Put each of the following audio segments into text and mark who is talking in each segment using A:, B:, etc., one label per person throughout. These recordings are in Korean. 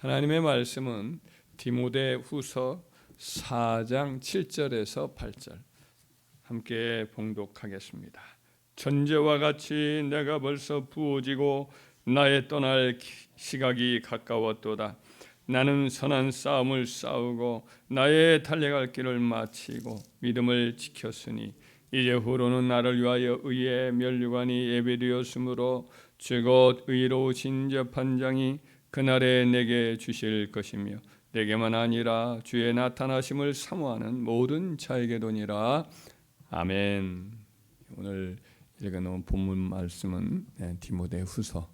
A: 하나님의 말씀은 디모데후서 4장 7절에서 8절 함께 봉독하겠습니다. 전제와 같이 내가 벌써 부어지고 나의 떠날 시각이 가까웠도다. 나는 선한 싸움을 싸우고 나의 달려갈 길을 마치고 믿음을 지켰으니 이제 후로는 나를 위하여 의의 면류관이 예비되었으므로 곧 의로우신 재판장이 그날에 내게 주실 것이며 내게만 아니라 주의 나타나심을 사모하는 모든 자에게도니라. 아멘. 오늘 읽어놓은 본문 말씀은 디모데후서,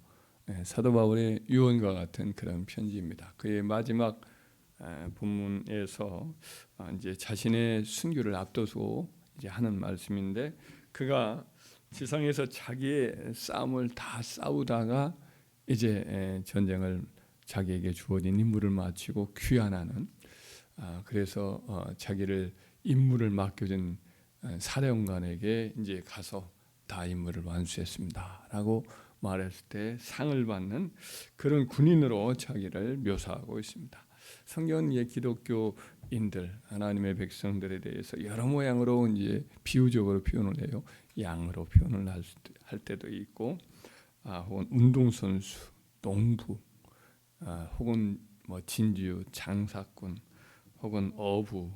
A: 사도 바울의 유언과 같은 그런 편지입니다. 그의 마지막 본문에서 이제 자신의 순교를 앞두고 이제 하는 말씀인데, 그가 지상에서 자기의 싸움을 다 싸우다가 이제 전쟁을 자기에게 주어진 임무를 마치고 귀환하는, 그래서 자기를 임무를 맡겨준 사령관에게 이제 가서 다 임무를 완수했습니다라고 말했을 때 상을 받는 그런 군인으로 자기를 묘사하고 있습니다. 성경은 이제 기독교인들, 하나님의 백성들에 대해서 여러 모양으로 이제 비유적으로 표현을 해요. 양으로 표현을 할 때도 있고, 혹은 운동선수, 농부, 혹은 뭐 진주, 장사꾼, 혹은 어부,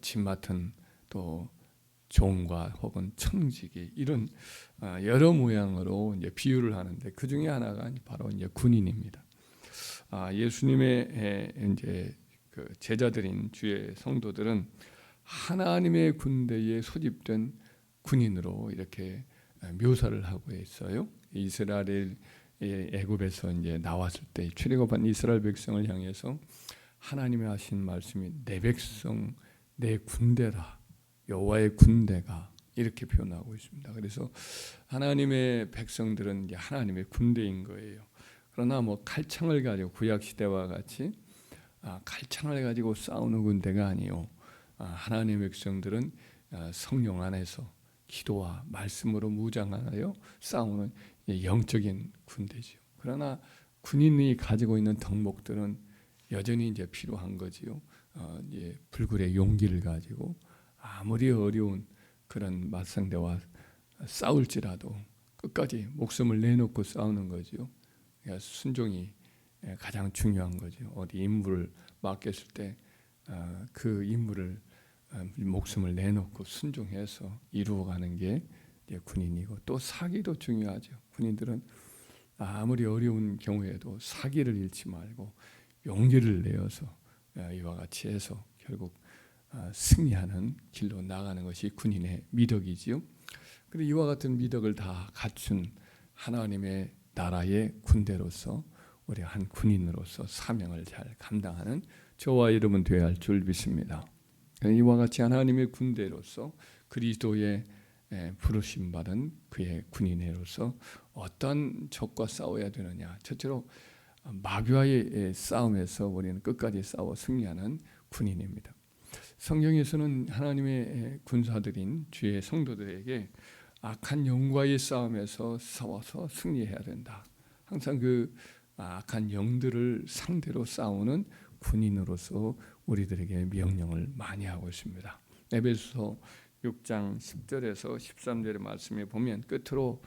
A: 집 맡은 또 종과 혹은 청지기, 이런 여러 모양으로 이제 비유를 하는데, 그 중에 하나가 바로 이제 군인입니다. 예수님의 이제 그 제자들인 주의 성도들은 하나님의 군대에 소집된 군인으로 이렇게 묘사를 하고 있어요. 이스라엘 애굽에서 이제 나왔을 때 출애굽한 이스라엘 백성을 향해서 하나님이 하신 말씀이 내 백성, 내 군대라, 여호와의 군대가, 이렇게 표현하고 있습니다. 그래서 하나님의 백성들은 이제 하나님의 군대인 거예요. 그러나 뭐 칼창을 가지고 구약 시대와 같이 칼창을 가지고 싸우는 군대가 아니요, 하나님의 백성들은 성령 안에서 기도와 말씀으로 무장하여 싸우는 영적인 군대지요. 그러나 군인이 가지고 있는 덕목들은 여전히 이제 필요한 거지요. 이제 불굴의 용기를 가지고 아무리 어려운 그런 맞상대와 싸울지라도 끝까지 목숨을 내놓고 싸우는 거지요. 그러니까 순종이 가장 중요한 거죠. 어디 임무를 맡겼을 때 그 임무를 목숨을 내놓고 순종해서 이루어가는 게 군인이고, 또 사기도 중요하죠. 군인들은 아무리 어려운 경우에도 사기를 잃지 말고 용기를 내어서 이와 같이 해서 결국 승리하는 길로 나가는 것이 군인의 미덕이지요. 그리고 이와 같은 미덕을 다 갖춘 하나님의 나라의 군대로서, 우리 한 군인으로서 사명을 잘 감당하는 저와 여러분 되어야 할 줄 믿습니다. 이와 같이 하나님의 군대로서 그리스도의 부르심 받은 그의 군인으로서 어떤 적과 싸워야 되느냐, 첫째로 마귀와의 싸움에서 우리는 끝까지 싸워 승리하는 군인입니다. 성경에서는 하나님의 군사들인 주의 성도들에게 악한 영과의 싸움에서 싸워서 승리해야 된다, 항상 그 악한 영들을 상대로 싸우는 군인으로서 우리들에게 명령을 많이 하고 있습니다. 에베소서 6장 10절에서 13절의 말씀에 보면 끝으로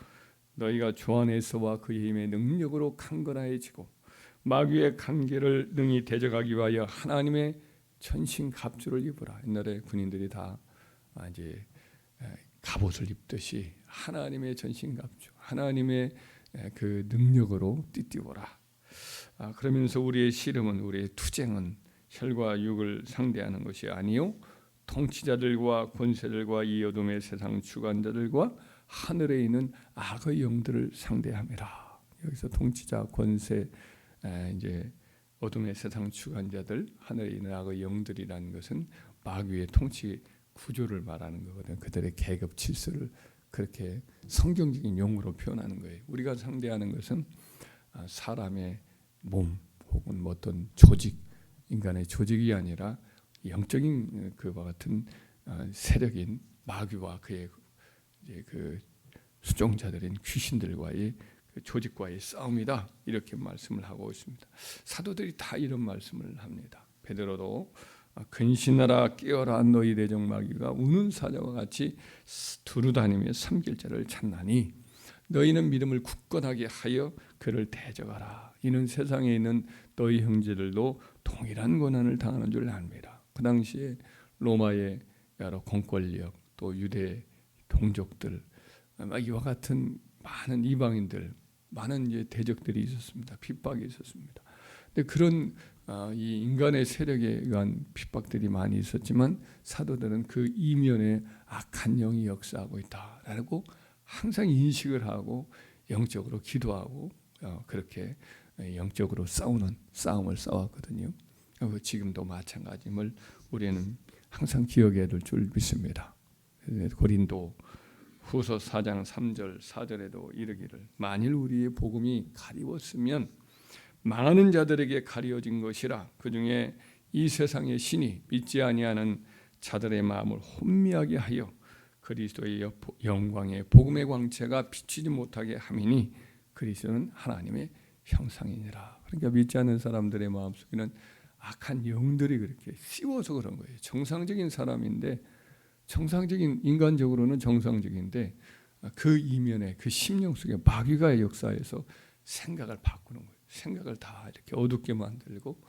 A: 너희가 주 안에서와 그의 힘의 능력으로 강건해지고 마귀의 관계를 능히 대적하기 위하여 하나님의 전신 갑주를 입으라. 옛날에 군인들이 다 이제 갑옷을 입듯이 하나님의 전신 갑주, 하나님의 그 능력으로 띠띠워라. 그러면서 우리의 씨름은, 우리의 투쟁은 혈과 육을 상대하는 것이 아니요 통치자들과 권세들과 이 어둠의 세상 주관자들과 하늘에 있는 악의 영들을 상대함이라. 여기서 통치자, 권세, 이제 어둠의 세상 주관자들, 하늘에 있는 악의 영들이라는 것은 마귀의 통치 구조를 말하는 거거든요. 그들의 계급 질서를 그렇게 성경적인 용어로 표현하는 거예요. 우리가 상대하는 것은 사람의 몸 혹은 어떤 조직, 인간의 조직이 아니라 영적인 그와 같은 세력인 마귀와 그의 이제 그 수종자들인 귀신들과의 그 조직과의 싸움이다. 이렇게 말씀을 하고 있습니다. 사도들이 다 이런 말씀을 합니다. 베드로도 근신하라 깨어라 너희 대적 마귀가 우는 사자와 같이 두루다니며 삼킬 자를 찾나니 너희는 믿음을 굳건하게 하여 그를 대적하라. 이는 세상에 있는 너희 형제들도 동일한 고난을 당하는 줄 압니다. 그 당시에 로마의 여러 공권력 또 유대 동족들 이와 같은 많은 이방인들 많은 이제 대적들이 있었습니다. 핍박이 있었습니다. 근데 그런 이 인간의 세력에 의한 핍박들이 많이 있었지만 사도들은 그 이면에 악한 영이 역사하고 있다라고 항상 인식을 하고 영적으로 기도하고 그렇게 영적으로 싸움을 싸웠거든요. 지금도 마찬가지임을 우리는 항상 기억해야 될 줄 믿습니다. 고린도 후서 4장 3절 4절에도 이르기를 만일 우리의 복음이 가리웠으면 망하는 자들에게 가리워진 것이라 그중에 이 세상의 신이 믿지 아니하는 자들의 마음을 혼미하게 하여 그리스도의 영광의 복음의 광채가 비치지 못하게 함이니 그리스도는 하나님의 형상이니라. 그러니까 믿지 않는 사람들의 마음속에는 악한 영들이 그렇게 씌워서 그런 거예요. 정상적인 사람인데 정상적인 인간적으로는 정상적인데 그 이면에 그 심령 속에 마귀가 역사해서 생각을 바꾸는 거예요. 생각을 다 이렇게 어둡게 만들고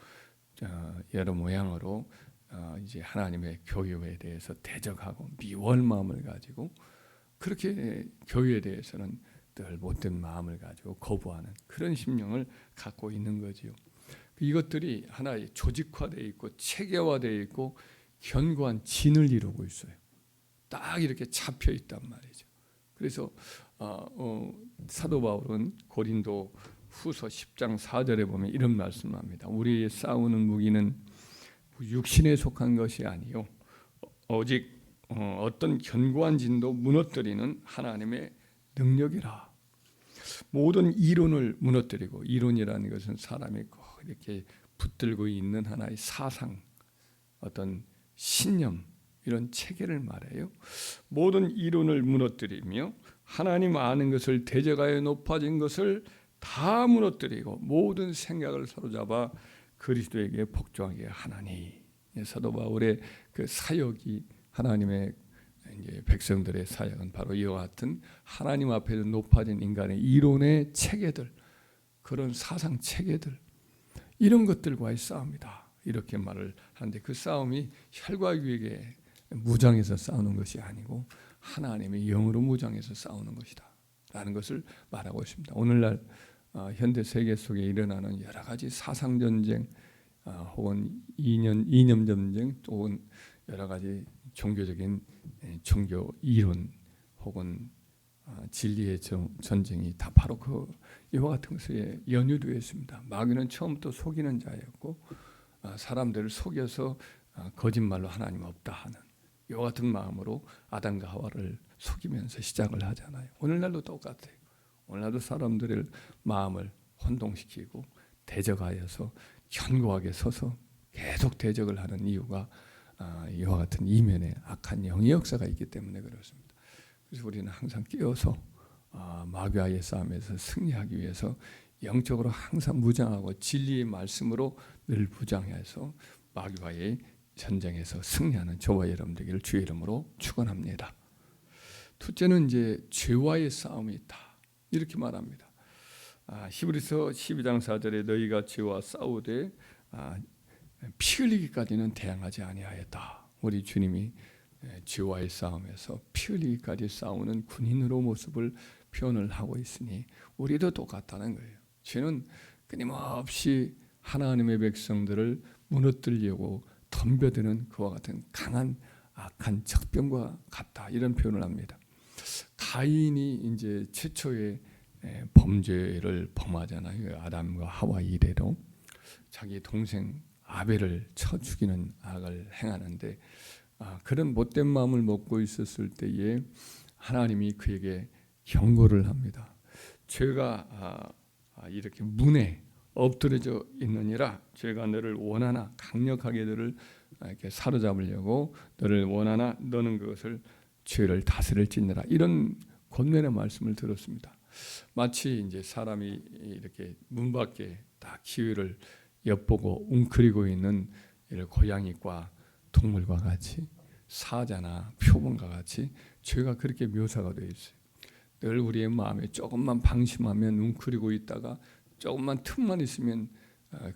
A: 여러 모양으로 이제 하나님의 교회에 대해서 대적하고 미워할 마음을 가지고 그렇게 교회에 대해서는 늘 못된 마음을 가지고 거부하는 그런 심령을 갖고 있는 거지요. 이것들이 하나의 조직화되어 있고 체계화되어 있고 견고한 진을 이루고 있어요. 딱 이렇게 잡혀 있단 말이죠. 그래서 사도 바울은 고린도 후서 10장 4절에 보면 이런 말씀을 합니다. 우리의 싸우는 무기는 육신에 속한 것이 아니요 오직 어떤 견고한 진도 무너뜨리는 하나님의 능력이라. 모든 이론을 무너뜨리고, 이론이라는 것은 사람이 꼭 이렇게 붙들고 있는 하나의 사상, 어떤 신념, 이런 체계를 말해요. 모든 이론을 무너뜨리며 하나님 아는 것을 대적하여 높아진 것을 다 무너뜨리고 모든 생각을 사로잡아 그리스도에게 복종하게 하나니. 사도 바울의 그 사역이 하나님의 이제 백성들의 사역은 바로 이와 같은 하나님 앞에서 높아진 인간의 이론의 체계들, 그런 사상 체계들, 이런 것들과의 싸움이다. 이렇게 말을 하는데 그 싸움이 혈과 육에게 무장해서 싸우는 것이 아니고 하나님의 영으로 무장해서 싸우는 것이다 라는 것을 말하고 있습니다. 오늘날 현대 세계 속에 일어나는 여러 가지 사상 전쟁 혹은 이념 전쟁 또는 여러 가지 종교적인 종교 이론 혹은 진리의 전쟁이 다 바로 이와 같은 것에 연유되어 있습니다. 마귀는 처음부터 속이는 자였고 사람들을 속여서 거짓말로 하나님 없다 하는 이와 같은 마음으로 아담과 하와를 속이면서 시작을 하잖아요. 오늘날도 똑같아요. 오늘날도 사람들의 마음을 혼동시키고 대적하여서 견고하게 서서 계속 대적을 하는 이유가 이와 같은 이면에 악한 영의 역사가 있기 때문에 그렇습니다. 그래서 우리는 항상 깨어서 마귀와의 싸움에서 승리하기 위해서 영적으로 항상 무장하고 진리의 말씀으로 늘 무장해서 마귀와의 전쟁에서 승리하는 저와 여러분 되기를 주의 이름으로 축원합니다. 둘째는 이제 죄와의 싸움이 있다. 이렇게 말합니다. 히브리서 12장 4절에 너희가 죄와 싸우되 피 흘리기까지는 대항하지 아니하였다. 우리 주님이 죄와의 싸움에서 피 흘리기까지 싸우는 군인으로 모습을 표현을 하고 있으니 우리도 똑같다는 거예요. 죄는 끊임없이 하나님의 백성들을 무너뜨리려고 덤벼드는 그와 같은 강한 악한 적병과 같다. 이런 표현을 합니다. 가인이 이제 최초의 범죄를 범하잖아요. 아담과 하와 이래로 자기 동생 아벨을 쳐 죽이는 악을 행하는데 그런 못된 마음을 먹고 있었을 때에 하나님이 그에게 경고를 합니다. 죄가 이렇게 문에 엎드려져 있느니라. 죄가 너를 원하나 강력하게 너를 이렇게 사로잡으려고 너를 원하나 너는 그것을 죄를 다스릴지니라. 이런 권면의 말씀을 들었습니다. 마치 이제 사람이 이렇게 문 밖에 딱 기회를 엿보고 웅크리고 있는 이런 고양이과 동물과 같이, 사자나 표범과 같이 죄가 그렇게 묘사가 되어 있어요. 늘 우리의 마음에 조금만 방심하면 웅크리고 있다가 조금만 틈만 있으면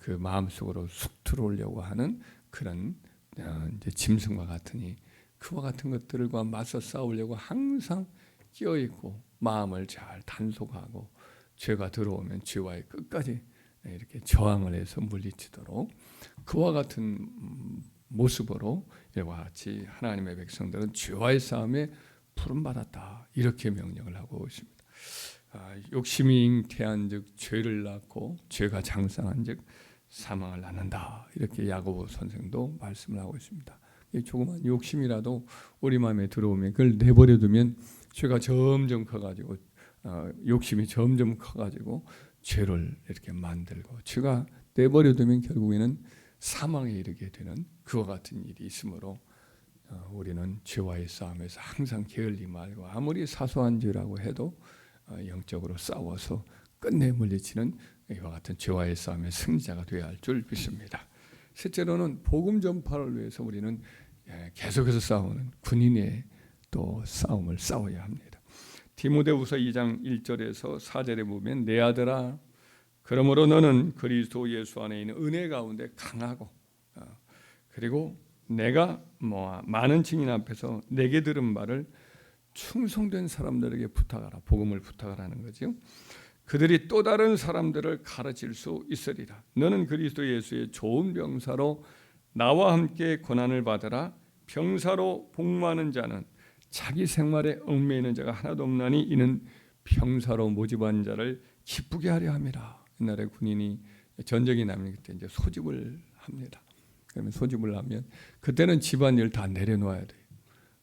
A: 그 마음속으로 쑥 들어오려고 하는 그런 이제 짐승과 같으니, 그와 같은 것들과 맞서 싸우려고 항상 끼어 있고 마음을 잘 단속하고 죄가 들어오면 죄와의 끝까지 이렇게 저항을 해서 물리치도록, 그와 같은 모습으로 이와 같이 하나님의 백성들은 죄와의 싸움에 부름받았다, 이렇게 명령을 하고 있습니다. 욕심이 잉태한즉 죄를 낳고 죄가 장성한즉 사망을 낳는다, 이렇게 야고보 선생도 말씀을 하고 있습니다. 조그만 욕심이라도 우리 마음에 들어오면 그걸 내버려두면 죄가 점점 커가지고 욕심이 점점 커가지고 죄를 이렇게 만들고, 죄가 내버려두면 결국에는 사망에 이르게 되는 그와 같은 일이 있으므로 우리는 죄와의 싸움에서 항상 게을리 말고, 아무리 사소한 죄라고 해도 영적으로 싸워서 끝내 물리치는 이와 같은 죄와의 싸움의 승리자가 되어야 할 줄 믿습니다. 셋째로는 복음 전파를 위해서 우리는 계속해서 싸우는 군인의 또 싸움을 싸워야 합니다. 디모데후서 2장 1절에서 4절에 보면, 내 아들아, 그러므로 너는 그리스도 예수 안에 있는 은혜 가운데 강하고, 그리고 내가 많은 증인 앞에서 내게 들은 말을 충성된 사람들에게 부탁하라, 복음을 부탁하라는 거죠. 그들이 또 다른 사람들을 가르칠 수 있으리라. 너는 그리스도 예수의 좋은 병사로 나와 함께 고난을 받으라. 병사로 복무하는 자는 자기 생활에 얽매이는 자가 하나도 없나니 이는 병사로 모집한 자를 기쁘게 하려 함이라. 옛날에 군인이 전쟁이 나면 그때 이제 소집을 합니다. 그러면 소집을 하면 그때는 집안일 다 내려놓아야 돼요.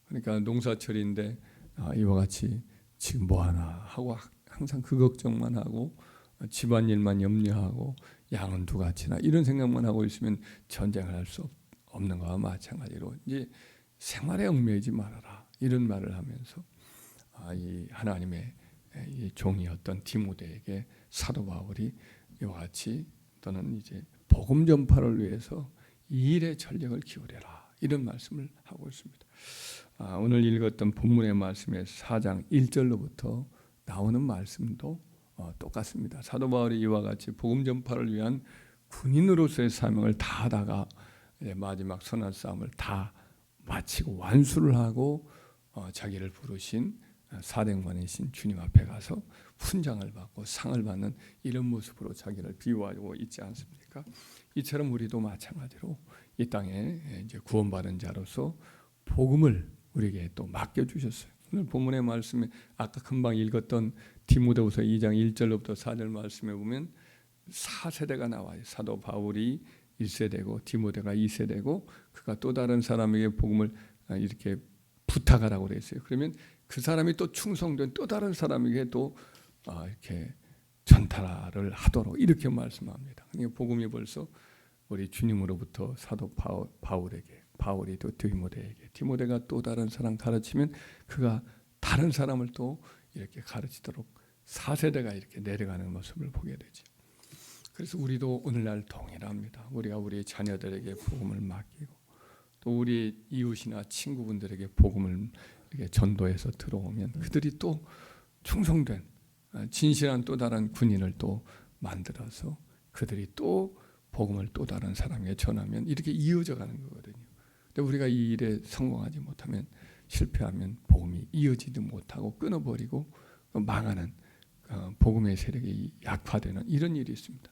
A: 그러니까 농사철인데 이와 같이 지금 뭐 하나 하고 항상 그 걱정만 하고 집안일만 염려하고 양은 두 가지나 이런 생각만 하고 있으면 전쟁을 할 수 없는 것과 마찬가지로 이제 생활에 얽매이지 말아라, 이런 말을 하면서 이 하나님의 이 종이었던 디모데에게 사도 바울이 이와 같이 또는 이제 복음 전파를 위해서 이 일에 전력을 기울여라, 이런 말씀을 하고 있습니다. 오늘 읽었던 본문의 말씀의 4장 1절로부터 나오는 말씀도 똑같습니다. 사도 바울이 이와 같이 복음 전파를 위한 군인으로서의 사명을 다하다가 마지막 선한 싸움을 다 마치고 완수를 하고 자기를 부르신 사령관이신 주님 앞에 가서 훈장을 받고 상을 받는 이런 모습으로 자기를 비유하고 있지 않습니까? 이처럼 우리도 마찬가지로 이 땅에 이제 구원받은 자로서 복음을 우리에게 또 맡겨주셨어요. 오늘 본문의 말씀에 아까 금방 읽었던 디모데후서 2장 1절로부터 4절 말씀에 보면 4세대가 나와요. 사도 바울이 1세대고 디모데가 2세대고 그가 또 다른 사람에게 복음을 이렇게 부탁하라고 그랬어요. 그러면 그 사람이 또 충성된 또 다른 사람에게 또 이렇게 전달을 하도록 이렇게 말씀합니다. 그러니까 복음이 벌써 우리 주님으로부터 사도 바울에게, 바울이 또 디모데에게, 디모데가 또 다른 사람 가르치면 그가 다른 사람을 또 이렇게 가르치도록 4세대가 이렇게 내려가는 모습을 보게 되죠. 그래서 우리도 오늘날 동일합니다. 우리가 우리 자녀들에게 복음을 맡기고 또 우리 이웃이나 친구분들에게 복음을 이렇게 전도해서 들어오면 그들이 또 충성된 진실한 또 다른 군인을 또 만들어서 그들이 또 복음을 또 다른 사람에게 전하면 이렇게 이어져 가는 거거든요. 근데 우리가 이 일에 성공하지 못하면, 실패하면 복음이 이어지지 못하고 끊어버리고 망하는 복음의 세력이 약화되는 이런 일이 있습니다.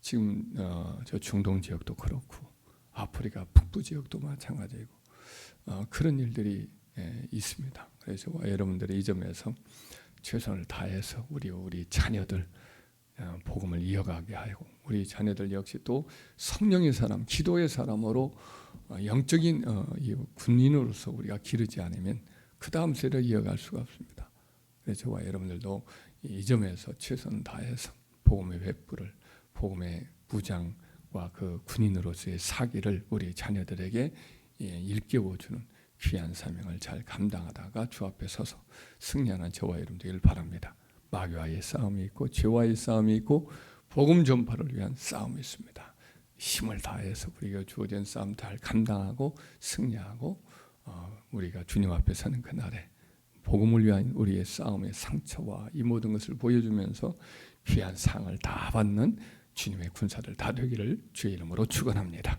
A: 지금 저 중동 지역도 그렇고 아프리카 북부 지역도 마찬가지고 그런 일들이 있습니다. 그래서 여러분들이 이 점에서 최선을 다해서 우리 자녀들 복음을 이어가게 하고 우리 자녀들 역시 또 성령의 사람, 기도의 사람으로 영적인 군인으로서 우리가 기르지 않으면 그 다음 세대를 이어갈 수가 없습니다. 그래서 저와 여러분들도 이 점에서 최선을 다해서 복음의 횃불을, 복음의 무장과 그 군인으로서의 사기를 우리 자녀들에게 일깨워주는 귀한 사명을 잘 감당하다가 주 앞에 서서 승리하는 저와 여러분 되기를 바랍니다. 마귀와의 싸움이 있고 죄와의 싸움이 있고 복음 전파를 위한 싸움이 있습니다. 힘을 다해서 우리가 주어진 싸움 잘 감당하고 승리하고 우리가 주님 앞에 서는 그날에 복음을 위한 우리의 싸움의 상처와 이 모든 것을 보여주면서 귀한 상을 다 받는 주님의 군사들 다 되기를 주의 이름으로 축원합니다.